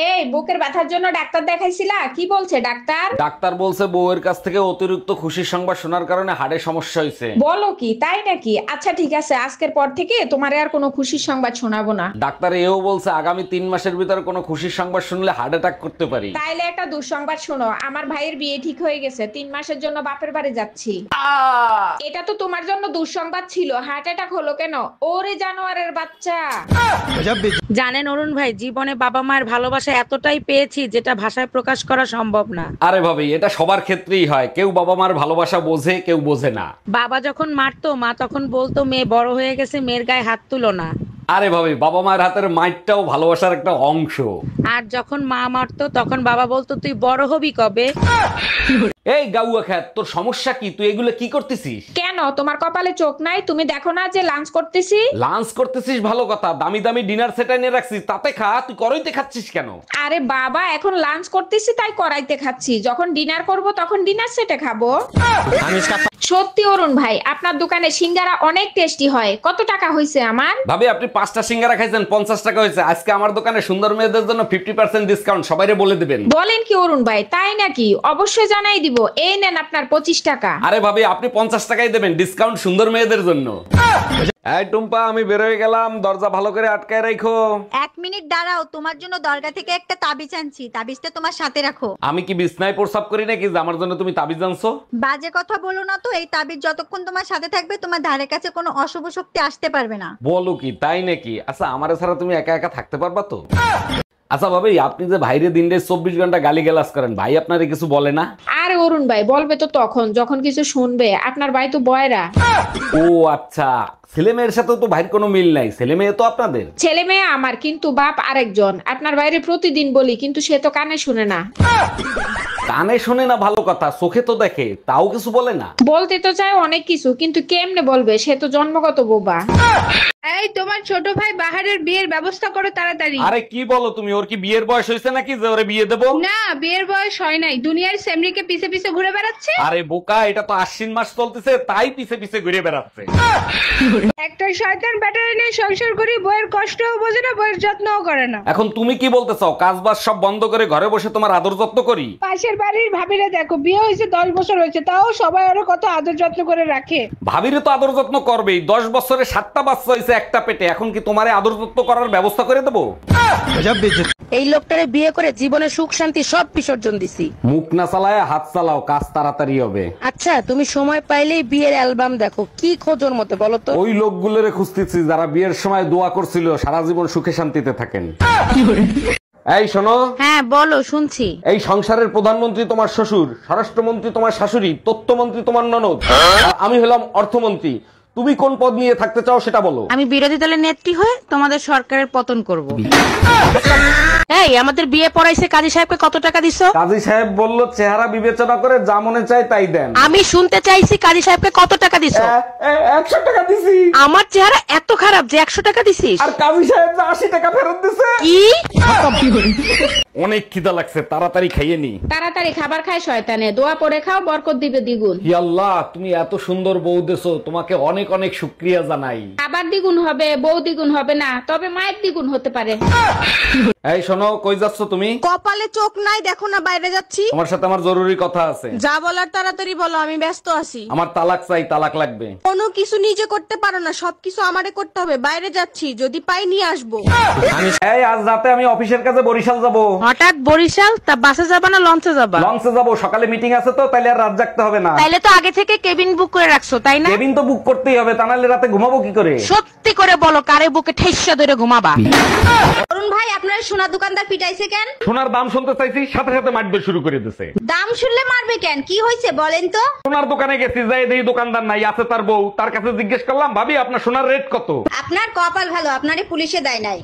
এই বুকের ব্যথার জন্য ডাক্তার দেখাইছিলা? কি বলছে ডাক্তার? ডাক্তার বলছে বউয়ের কাছ থেকে অতিরিক্ত খুশির সংবাদ শোনার কারণে হাড়ে সমস্যা হয়েছে। বলো কি, তাই নাকি? আচ্ছা ঠিক আছে, আজকের পর থেকে তোমার আর কোনো খুশির সংবাদ শোনাবো না। ডাক্তার এও বলছে আগামী 3 মাসের ভিতরে কোনো খুশির সংবাদ শুনলে হার্ট অ্যাটাক করতে পারি। তাইলে একটা দুঃসংবাদ শোনো, আমার ভাইয়ের বিয়ে ঠিক হয়ে গেছে, 3 মাসের জন্য বাপের বাড়ি যাচ্ছি। এটা তো তোমার জন্য দুঃসংবাদ ছিল, হার্ট অ্যাটাক হলো কেন? ওরে জানোয়ারের বাচ্চা। জানেন অরুণ ভাই, জীবনে বাবা মায়ের ভালোবাসা এতটাই পেয়েছি যেটা ভাষায় প্রকাশ করা সম্ভব না। আরে ভাবি, এটা সবার ক্ষেত্রেই হয়, কেউ বাবা মার ভালোবাসা বোঝে, কেউ বোঝে না। বাবা যখন মারতো মা তখন বলতো মেয়ে বড় হয়ে গেছে, মেয়ের গায়ে হাত তুলো না। আরে ভাবি, বাবা মায়ের হাতের মাইরটাও ভালোবাসার একটা অংশ। আর যখন মা মারতো তখন বাবা বলতো তুই বড় হবি কবে। এই গাউয়া খ্যাত, তোর সমস্যা কি? তুই এগুলো কি করতেছিস? কেন, তোমার কপালে চোখ নাই? তুমি দেখো না যে লাঞ্চ করতেছি? লাঞ্চ করতেছিস ভালো কথা, দামি দামি ডিনার সেট এনে রাখছিস, তাতে খা। তুই করইতে খাচ্ছিস কেন? আরে বাবা, এখন লাঞ্চ করতেছি তাই কড়াইতে খাচ্ছি, যখন ডিনার করব তখন ডিনার সেটে খাবো। সত্যি অরুণ ভাই, আপনার দোকানে সিঙ্গারা অনেক টেস্টি হয়। কত টাকা হয়েছে আমার? ভাবি, আপনি 5টা সিঙ্গারা খাইছেন, 50 টাকা হয়েছে। আজকে আমার দোকানে সুন্দর মেয়েদের জন্য 50% ডিসকাউন্ট, সবাইরে বলে দিবেন। বলেন কি অরুণ ভাই, তাই নাকি? অবশ্যই জানাই দিব। এই নেন আপনার 25 টাকা। আরে ভাবি, আপনি 50 টাকাই দেবেন, ডিসকাউন্ট সুন্দর মেয়েদের জন্য। এই টুম্পা, আমি বের হয়ে গেলাম, দরজা ভালো করে আটকায় রাখো। 1 মিনিট দাঁড়াও, তোমার জন্য দরগা থেকে একটা তাবিজ আনছি, তাবিজটা তোমার সাথে রাখো। আমি কি বিছনায় প্রস্রাব করি নাকি যে আমার জন্য তুমি তাবিজ আনছো? বাজে কথা বলো না তো, এই তাবিজ যতক্ষণ তোমার সাথে থাকবে তোমার ধারে কাছে কোনো অশুভ শক্তি আসতে পারবে না। বলো কি, তাই নাকি? আচ্ছা, আমার ছাড়া তুমি একা একা থাকতে পারবা তো? আচ্ছা ভাবি, আপনি যে ভাইরে দিনে 24 ঘন্টা গালিগালাজ করেন, ভাই আপনারে কিছু বলে না? আরে অরুণ ভাই, বলবে তো তখন যখন কিছু শুনবে। আপনার ভাই তো বয়রা। ও আচ্ছা, ছেলে মেয়ের সাথে তো ভাইয়ের কোনো মিল নাই, ছেলে মেয়ে তো আপনাদের। ছেলে মেয়ে আমার, কিন্তু বাপ আরেকজন। আপনার বাইরে প্রতিদিন বলি, কিন্তু সে তো কানে শুনে না। কানে শোনে না ভালো কথা, চোখে তো দেখে, তাও কিছু বলে না। বলতে তো চায় অনেক কিছু, কিন্তু কেমনে বলবে? সে তো জন্মগত বোবা। এই তোমার ছোট ভাই বাহারের বিয়ের ব্যবস্থা করো তাড়াতাড়ি। আরে কি বলো তুমি? ওর কি বিয়ের বয়স হয়েছে নাকি যে ওরে বিয়ে দেবো? না, বিয়ের বয়স হয় নাই, দুনিয়ার সেমরিকে পিছে পিছে ঘুরে বেড়াচ্ছে। আরে বোকা, এটা তো আশ্বিন মাস চলতেছে, তাই পিছে পিছে ঘুরে বেড়াচ্ছে। একটা শয়তান ব্যাটারি নিয়ে সংসার করি, বইয়ের কষ্টও বোঝে না, বইয়ের যত্নও করে না। এখন তুমি কি বলতে চাও? কাজ বাজ সব বন্ধ করে ঘরে বসে তোমার আদর যত্ন করি? পাশের বাড়ির ভাবিরা দেখো, বিয়ে হয়েছে 10 বছর হয়েছে, তাও সবাই ওর কত আদর যত্ন করে রাখে। ভাবিরে তো আদর যত্ন করবেই, 10 বছরে 7টা বাচ্চা হয়েছে একটা পেটে, এখন কি তোমারে আদর যত্ন করার ব্যবস্থা করে দেবো? এই লোকটারে বিয়ে করে জীবনে সুখ শান্তি সব বিসর্জন দিছি। মুখ না চালায় হাত চালাও, কাজ তাড়াতাড়ি হবে। আচ্ছা, তুমি সময় পাইলেই বিয়ের অ্যালবাম দেখো, কি খোঁজোর মতো বলো তো? ওই লোকগুলোরে খুঁজতেছি যারা বিয়ের সময় দোয়া করছিল সারা জীবন সুখে শান্তিতে থাকেন। এই শোনো। হ্যাঁ বলো, শুনছি। এই সংসারের প্রধানমন্ত্রী তোমার শ্বশুর, স্বরাষ্ট্রমন্ত্রী তোমার শাশুড়ি, তথ্যমন্ত্রী তোমার ননদ, আর আমি হলাম অর্থমন্ত্রী। তুমি কোন পদ নিয়ে থাকতে চাও সেটা বলো। আমি বিরোধী দলের নেত্রী হয়ে তোমাদের সরকারের পতন করব। এই আমাদের বিয়ে পড়াইছে কাজী সাহেবকে কত টাকা দিছো? কাজী সাহেব বলল চেহারা বিবেচনা করে যা মনে চায় তাই দেন। আমি শুনতে চাইছি কাজী সাহেবকে কত টাকা দিছো? 100 টাকা দিছি। আমার চেহারা এত খারাপ যে 100 টাকা দিছিস? আর কাজী সাহেব 80 টাকা ফেরত দিছে। কি? অনেক খিদা লাগছে, তাড়াতাড়ি খাইয়ে নি। তাড়াতাড়ি খাবার খায় শয়তানে, দোয়া পড়ে খাও, বরকত দিবে দ্বিগুণ। হি আল্লাহ, তুমি এত সুন্দর বউ দেছো, তোমাকে অনেক অনেক শুকরিয়া জানাই। খাবার দ্বিগুণ হবে, বউ দ্বিগুণ হবে না, তবে মায়ের দ্বিগুণ হতে পারে। এই শোনো, কই যাচ্ছ তুমি? কপালে চোখ নাই, দেখো না বাইরে যাচ্ছি। তোমার সাথে আমার জরুরি কথা আছে। যা বলার তাড়াতাড়ি বলো, আমি ব্যস্ত আছি। আমার তালাক চাই, তালাক লাগবে। কোনো কিছু নিজে করতে পারো না, সবকিছু আমারে করতে হবে। বাইরে যাচ্ছি, যদি পাই নিয়ে আসবো। এই আজ রাতে আমি অফিসের কাছে বরিশাল যাব। হঠাৎ বরিশাল? তা বাসে যাবা না লঞ্চে যাবা? লঞ্চে যাব, সকালে মিটিং আছে তো, তাইলে আর রাত জাগতে হবে না। তাইলে তো আগে থেকে কেবিন বুক করে রাখছো, তাই না? কেবিন তো বুক করতেই হবে, তা নাহলে রাতে ঘুমাবো কি করে? সত্যি করে বলো, কারে বুকে ঠেসা ধরে ঘুমাবা? অরুণ ভাই, আপনার সোনা দোকানদার পিটাইছে কেন? সোনার দাম শুনতে চাইছি, সাথে সাথে মারবে শুরু করে দিছে। দাম শুনলে মারবে কেন? কি হয়েছে বলেন তো? সোনার দোকানে গেছি, যাই দেখি দোকানদার নাই, আছে তার বউ। তার কাছে জিজ্ঞেস করলাম, ভাবি আপনার সোনার রেট কত? আপনার কপাল ভালো, আপনারে পুলিশে দেয় নাই।